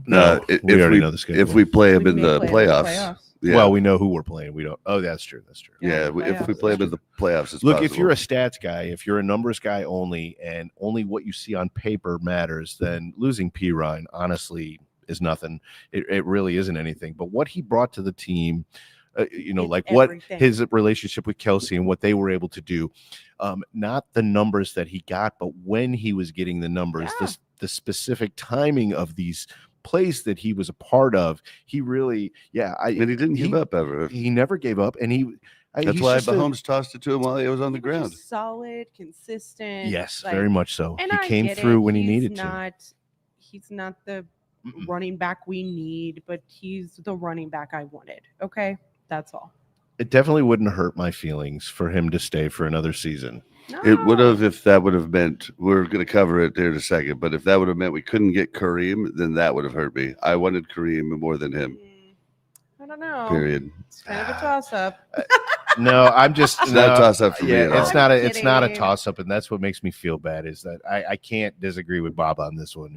No, we already know the schedule. If we play them in the playoffs. Yeah. Well, we know who we're playing. We don't. Oh, that's true. That's true. Yeah, if we play them in the playoffs, it's Look, possible. if you're a stats guy, if you're a numbers guy only, and only what you see on paper matters, then losing Perine, honestly, is nothing. It really isn't anything. But what he brought to the team, like everything. what his relationship with Kelce and what they were able to do. Not the numbers that he got, but when he was getting the numbers, the specific timing of these plays that he was a part of, he really, and he didn't give up ever. He never gave up, and that's why Mahomes tossed it to him while he was on the ground. Solid, consistent. Yes, very much so. And he came through when he needed to. He's not the running back we need, but he's the running back I wanted. Okay, that's all. It definitely wouldn't hurt my feelings for him to stay for another season. No. It would have, if that would have meant, we're going to cover it there in a second, but if that would have meant we couldn't get Kareem, then that would have hurt me. I wanted Kareem more than him. I don't know. Period. It's kind of a toss-up. No, I'm just it's not a toss-up for me at all. It's not a toss-up, and that's what makes me feel bad is that I can't disagree with Bob on this one.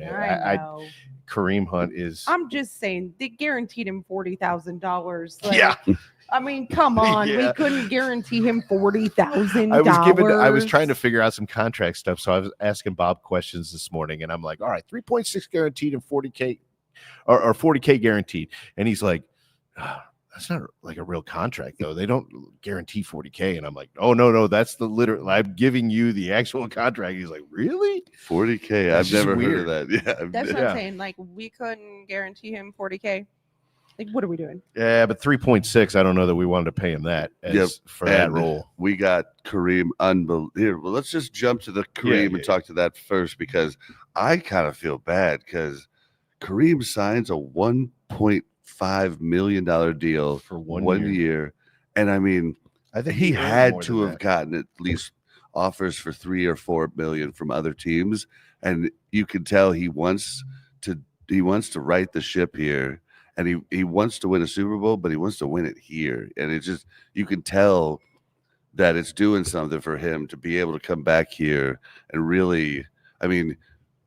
Kareem Hunt is. I'm just saying they guaranteed him $40,000. Yeah. I mean, come on. We couldn't guarantee him $40,000. I was trying to figure out some contract stuff, so I was asking Bob questions this morning, and I'm like, all right, 3.6 guaranteed and 40K or 40K guaranteed. And he's like, that's not like a real contract, though. They don't guarantee 40K. And I'm like, oh, no, that's the literal. I'm giving you the actual contract. He's like, really? 40K? I've never heard of that. Yeah. That's what I'm saying. Like, we couldn't guarantee him 40K. Like, what are we doing? Yeah, but 3.6, I don't know that we wanted to pay him that for that role. We got Kareem unbelievable. Well, let's just jump to the Kareem and talk to that first, because I kind of feel bad because Kareem signs a $1.5 million deal for one year. And I mean, I think he had to have gotten at least offers for $3 or $4 million from other teams. And you can tell he wants to right the ship here. And he wants to win a Super Bowl, but he wants to win it here. And it's just, you can tell that it's doing something for him to be able to come back here and really, I mean,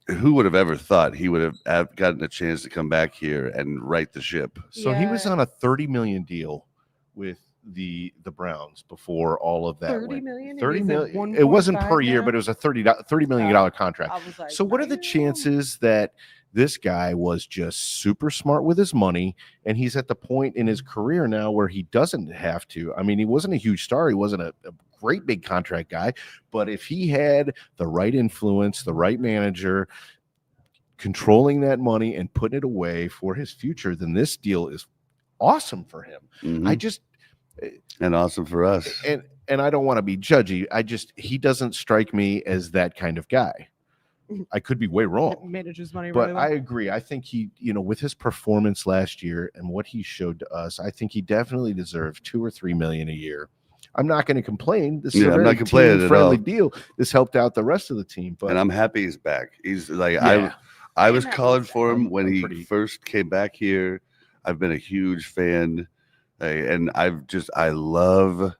who would have ever thought he would have gotten a chance to come back here and right the ship? So he was on a $30 million deal with the Browns before all of that. $30 million? $30 million. It wasn't per year, but it was a $30 million contract. Like, so what are the chances that this guy was just super smart with his money, and he's at the point in his career now where he doesn't have to? I mean, he wasn't a huge star. He wasn't a great big contract guy, but if he had the right influence, the right manager controlling that money and putting it away for his future, then this deal is awesome for him. Mm-hmm. And awesome for us. And I don't want to be judgy. He doesn't strike me as that kind of guy. I could be way wrong. Manages money but really well. I agree. I think he, with his performance last year and what he showed to us, I think he definitely deserves $2 or $3 million a year. I'm not going to complain. This is a very team-friendly deal. This helped out the rest of the team. But and I'm happy he's back. He's like, I was calling for him when he first came back here. I've been a huge fan, and I love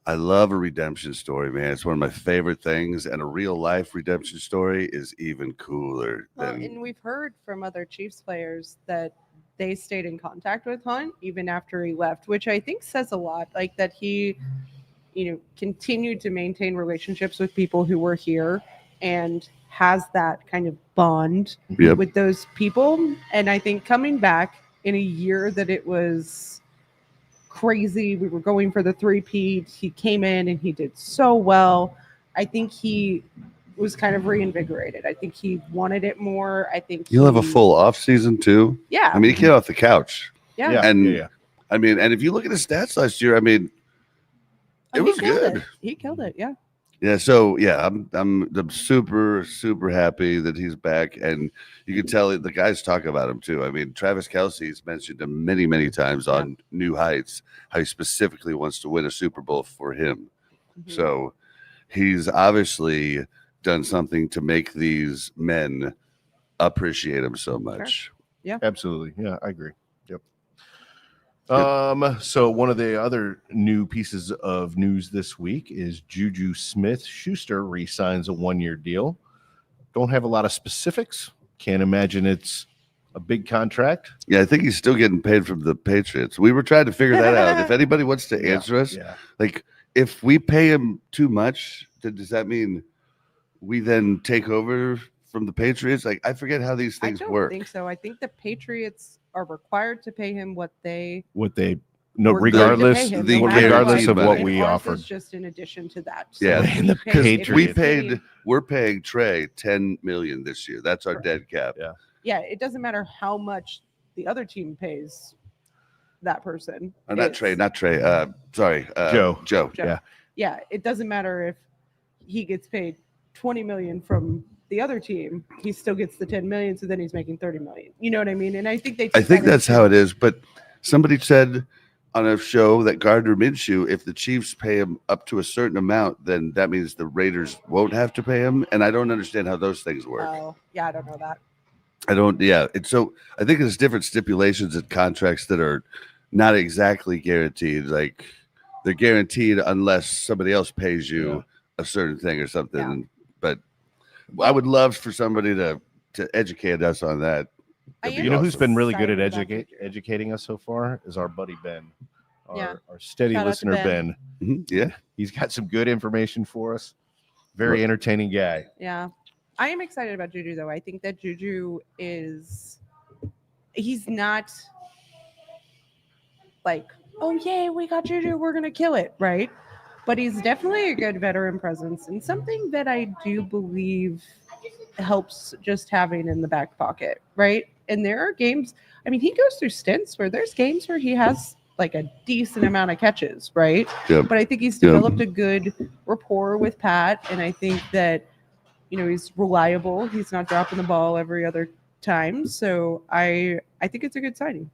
a redemption story, man. It's one of my favorite things, and a real life redemption story is even cooler. And we've heard from other Chiefs players that they stayed in contact with Hunt even after he left, which I think says a lot. Like that he, continued to maintain relationships with people who were here and has that kind of bond with those people. And I think coming back in a year that it was crazy, we were going for the 3-peat, he came in and he did so well. I think he was kind of reinvigorated. I think he wanted it more. I think you'll have a full off season too. Yeah. I mean, he came off the couch. Yeah. I mean, and if you look at his stats last year, I mean, it was good. He killed it. Yeah. Yeah. So I'm super, super happy that he's back. And you can tell the guys talk about him too. I mean, Travis Kelce's mentioned him many, many times on New Heights, how he specifically wants to win a Super Bowl for him. Mm-hmm. So he's obviously done something to make these men appreciate him so much. Sure. Yeah, absolutely. Yeah, I agree. Yep. So one of the other new pieces of news this week is Juju Smith-Schuster re-signs a 1-year deal. Don't have a lot of specifics. Can't imagine it's a big contract. Yeah, I think he's still getting paid from the Patriots. We were trying to figure that out. If anybody wants to answer us, like if we pay him too much, does that mean we then take over from the Patriots? Like, I forget how these things work. I don't think so. I think the Patriots are required to pay him what they No, We're regardless, going to pay him regardless of guaranteed what money. we And ours offered. is just in addition to that. Yeah, And the Patriots- we're paying Trey $10 million this year. That's our dead cap. Yeah. Yeah, it doesn't matter how much the other team pays that person. Not Trey. Sorry, Joe. Joe. Yeah, it doesn't matter if he gets paid $20 million from the other team, he still gets the $10 million, so then he's making $30 million. You know what I mean? And I think that's how it is. But somebody said on a show that Gardner Minshew, if the Chiefs pay him up to a certain amount, then that means the Raiders won't have to pay him. And I don't understand how those things work. Oh, yeah, I don't know that. I don't. Yeah, it's so. I think there's different stipulations and contracts that are not exactly guaranteed. Like they're guaranteed unless somebody else pays you a certain thing or something. Yeah. But I would love for somebody to educate us on that. You know who's been really good at excited about educating us so far is our buddy Ben, our steady Shout out to listener Ben. Yeah, He's got some good information for us. Very entertaining guy. Yeah. I am excited about Juju, though. I think that Juju he's not like, oh, yay, we got Juju, we're going to kill it, right? But he's definitely a good veteran presence and something that I do believe helps just having in the back pocket, right? And there are games, I mean, he goes through stints where there's games where he has like a decent amount of catches, right? Yep. But I think he's developed a good rapport with Pat, and I think that he's reliable. He's not dropping the ball every other time. So I think it's a good signing.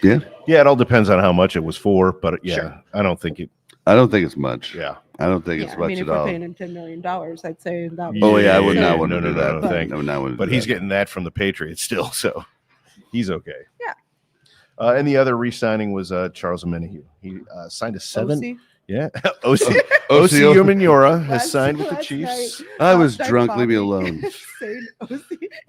Yeah. Yeah, it all depends on how much it was for, but Sure. I don't think it's much. Yeah. I don't think it's much if at we're all. paying him $10 million, I'd say that. Oh yeah, I would Yeah, not want no, to do no, that. no, no, thank- No, not want to but do he's that. getting that from the Patriots still, so he's okay. Yeah. And the other re-signing was Charles Omenihu. He signed a 7. OC? Yeah. OC Umenyiora has Last- signed with the last Chiefs. night, I was outside drunk. Leave me Bobby alone. saying OC,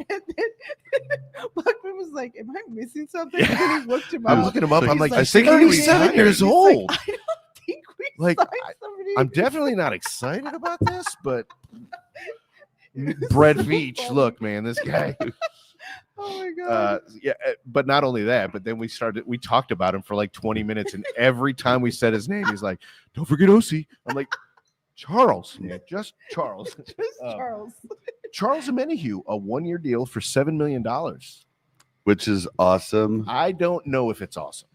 and then Buckman was like, "Am I missing something?" And then he looked him up. I'm looking him up. He's I'm like, like, I think "37 he's 7 years He's like, old. I don't think we Like, signed somebody. I'm definitely not excited about this, but Brett Veach, look, man, this guy. Oh my god. But not only that, but then we talked about him for like 20 minutes, and every time we said his name, he's like, "Don't forget OC." I'm like, Charles, just Charles. Just Charles. Charles Omenihu, a 1-year deal for $7 million. Which is awesome. I don't know if it's awesome.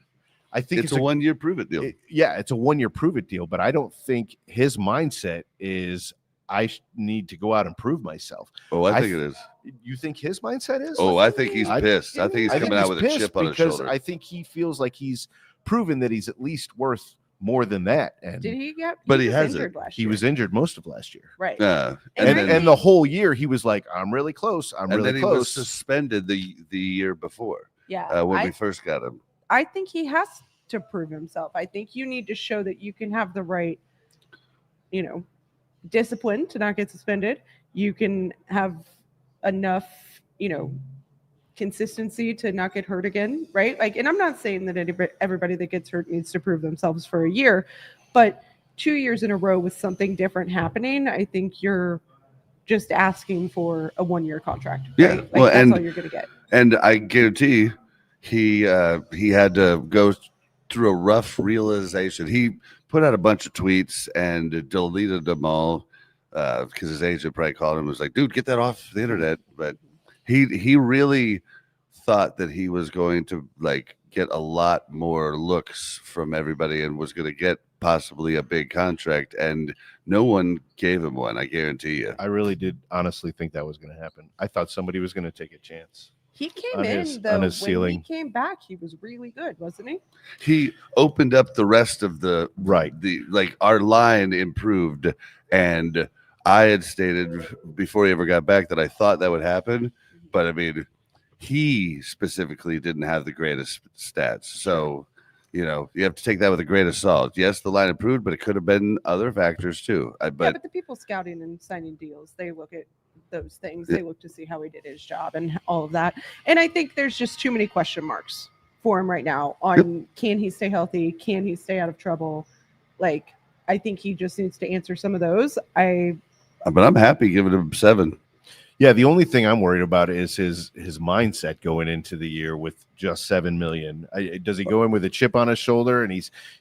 I think It's a 1-year prove it deal. It's a 1-year prove it deal, but I don't think his mindset is I need to go out and prove myself. Oh, I think it is. You think his mindset is? Oh, I think he's pissed. I think he's coming out with a pissed chip on his because shoulder. I think he feels like he's proven that he's at least worth more than that. And Did he get? But he was hasn't. injured last he year. was injured most of last year. Right. Yeah. And the whole year he was like, I'm really close. I'm and really then he close. was suspended the year before Yeah. when we first got him. I think he has to prove himself. I think you need to show that you can have the right, discipline to not get suspended. You can have enough, consistency to not get hurt again, right? Like, and I'm not saying that everybody that gets hurt needs to prove themselves for a year, but 2 years in a row with something different happening, I think you're just asking for a 1-year contract. Right? Yeah, Like, that's all you're going to get. And I guarantee he had to go through a rough realization. He put out a bunch of tweets and deleted them all because his agent probably called him and was like, dude, get that off the internet. But he really thought that he was going to like get a lot more looks from everybody and was going to get possibly a big contract, and no one gave him one. I guarantee you. I really did honestly think that was going to happen. I thought somebody was going to take a chance. He came on in his- though. on his when ceiling. he came back, he was really good, wasn't he? He opened up the rest of the Right. Our line improved, and I had stated before he ever got back that I thought that would happen, but I mean, he specifically didn't have the greatest stats, so you have to take that with a grain of salt. Yes, the line improved, but it could have been other factors too. But the people scouting and signing deals, they look at those things. They look to see how he did his job and all of that. And I think there's just too many question marks for him right now on can he stay healthy? Can he stay out of trouble? Like, I think he just needs to answer some of those. But I'm happy giving him 7. Yeah, the only thing I'm worried about is his mindset going into the year with just $7 million. Does he go in with a chip on his shoulder and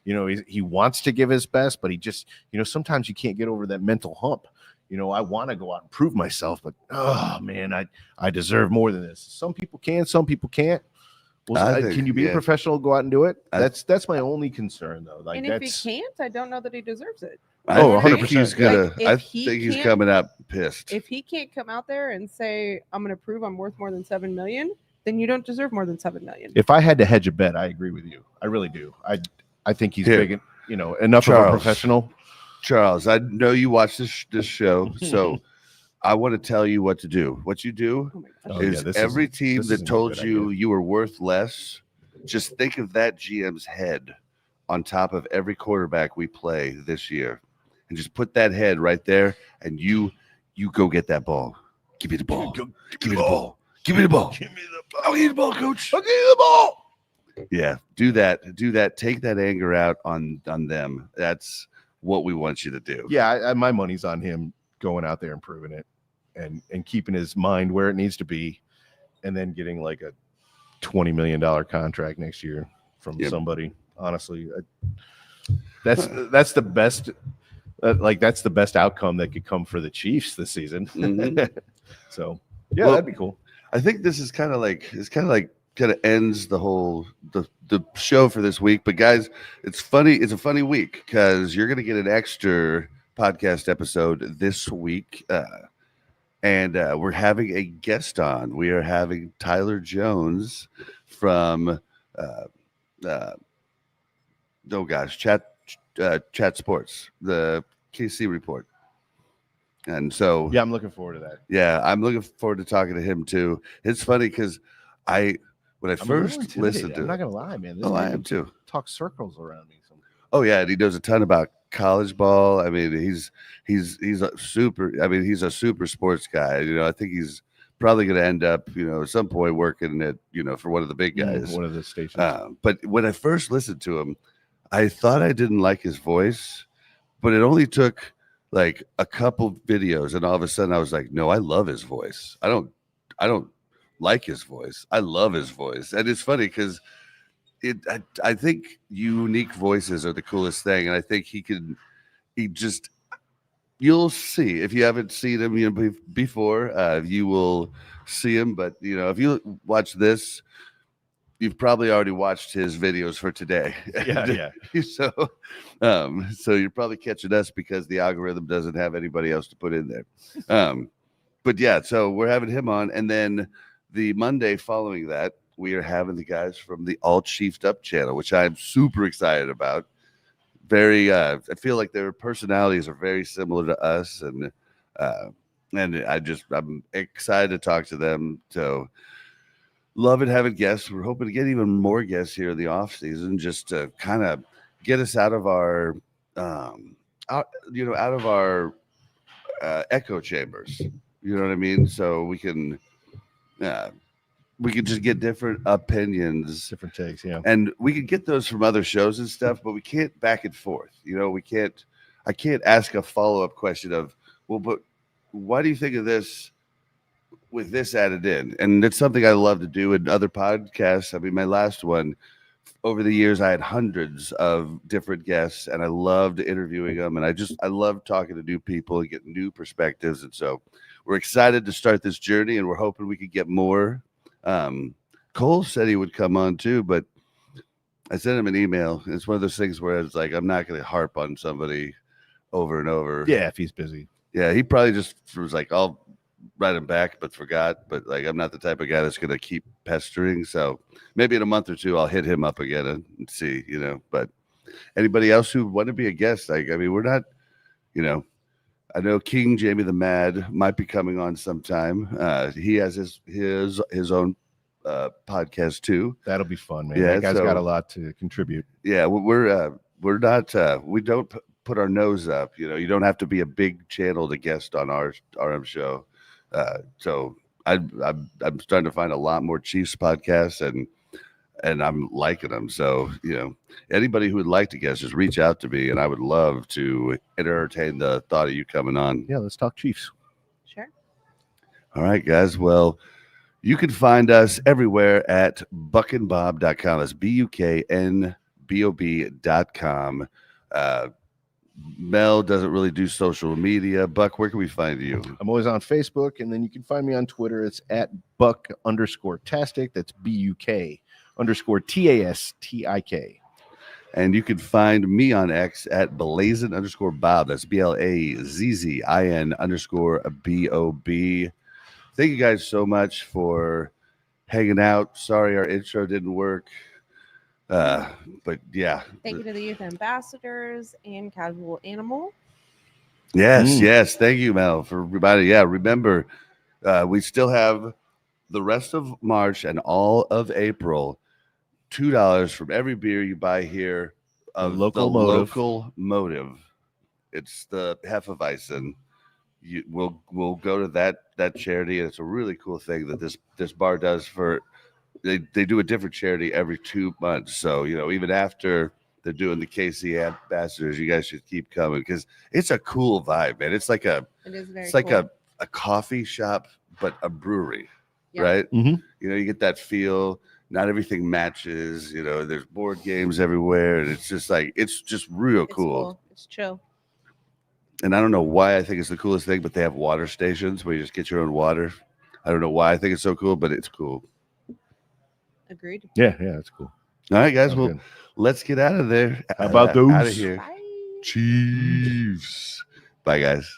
he wants to give his best, but he just, sometimes you can't get over that mental hump. I want to go out and prove myself, but oh man, I deserve more than this. Some people can, some people can't. Well, can you be a professional, go out and do it? That's my only concern, though. And if he can't, I don't know that he deserves it. I think he's gonna. I think he's coming out pissed. If he can't come out there and say, "I'm going to prove I'm worth more than $7 million," then you don't deserve more than $7 million. If I had to hedge a bet, I agree with you. I really do. I think he's big. Enough of a professional. Charles, I know you watch this show, so I want to tell you what to do. What you do is every team that told you were worth less, just think of that GM's head on top of every quarterback we play this year. And just put that head right there, and you go get that ball. Give me the ball. Give me the ball. Give me the ball. Give me the ball. I'll give you the ball, coach. I'll give you the ball. Yeah, do that. Do that. Take that anger out on them. That's what we want you to do. Yeah, my money's on him going out there and proving it, and keeping his mind where it needs to be, and then getting like a $20 million contract next year from somebody. Honestly, that's the best. That's the best outcome that could come for the Chiefs this season. Mm-hmm. So that'd be cool. I think this is kind of ends the whole the show for this week. But guys, it's funny. It's a funny week because you're gonna get an extra podcast episode this week, and we're having a guest on. We are having Tyler Jones from Chat Sports, the KC report. And so I'm looking forward to that. Yeah, I'm looking forward to talking to him too. It's funny because when I first listened to, I'm not gonna lie, man. I am too. Talk circles around me. Oh yeah, and he knows a ton about college ball. I mean, he's a super. I mean, he's a super sports guy. I think he's probably going to end up, at some point working at, for one of the big guys, one of the stations. But when I first listened to him, I thought I didn't like his voice, but it only took like a couple videos, and all of a sudden I was like, no, I love his voice. I don't like his voice. I love his voice. And it's funny because I think unique voices are the coolest thing. And I think you'll see, if you haven't seen him before, you will see him. But, if you watch this, you've probably already watched his videos for today. Yeah. So you're probably catching us because the algorithm doesn't have anybody else to put in there. But yeah, so we're having him on. And then the Monday following that, we are having the guys from the All Chiefed Up channel, which I'm super excited about. I feel like their personalities are very similar to us. And I'm excited to talk to them. So loving having guests. We're hoping to get even more guests here in the off season, just to kind of get us out of our, echo chambers. You know what I mean? So we can just get different opinions, different takes, yeah. And we can get those from other shows and stuff, but we can't back and forth. I can't ask a follow-up question of, well, but why do you think of this with this added in? And it's something I love to do in other podcasts. I mean, my last one, over the years, I had hundreds of different guests, and I loved interviewing them. And I love talking to new people and getting new perspectives. And so we're excited to start this journey, and we're hoping we could get more. Cole said he would come on too, but I sent him an email. It's one of those things where it's like, I'm not going to harp on somebody over and over. Yeah, if he's busy. Yeah, he probably just was like, I'll write him back, but forgot. But like, I'm not the type of guy that's going to keep pestering. So maybe in a month or two, I'll hit him up again and see, But anybody else who want to be a guest, we're not, I know King Jamie the Mad might be coming on sometime. He has his own podcast too. That'll be fun, man. Yeah, that guy's got a lot to contribute. Yeah, we're not we don't put our nose up. You don't have to be a big channel to guest on our RM show. So I'm starting to find a lot more Chiefs podcasts, and I'm liking them. So, anybody who would like to guest, just reach out to me, and I would love to entertain the thought of you coming on. Yeah, let's talk Chiefs. Sure. All right, guys. Well, you can find us everywhere at BukNBob.com. That's BukNBob.com. Mel doesn't really do social media. Buck, where can we find you? I'm always on Facebook, and then you can find me on Twitter. It's at Buck_Tastic. That's BUK_TASTIK. And you can find me on X at Blazin_Bob. That's BLAZZIN_BOB. Thank you guys so much for hanging out. Sorry our intro didn't work. But yeah. Thank you to the youth ambassadors and Casual Animal. Yes. Thank you, Mel, for everybody. Yeah, remember, we still have the rest of March and all of April. $2 from every beer you buy here of Local motive. It's the Hefeweizen. We'll go to that charity, and it's a really cool thing that this bar does for. They do a different charity every 2 months. So even after they're doing the KC ambassadors, you guys should keep coming because it's a cool vibe, man. It's like a coffee shop, but a brewery, right? Mm-hmm. You get that feel. Not everything matches. There's board games everywhere, and it's just real cool. It's chill. And I don't know why I think it's the coolest thing, but they have water stations where you just get your own water. I don't know why I think it's so cool, but it's cool. Agreed. Yeah, it's cool. All right, guys. Well, let's get out of there. How about those? Out of here. Bye. Chiefs. Bye, guys.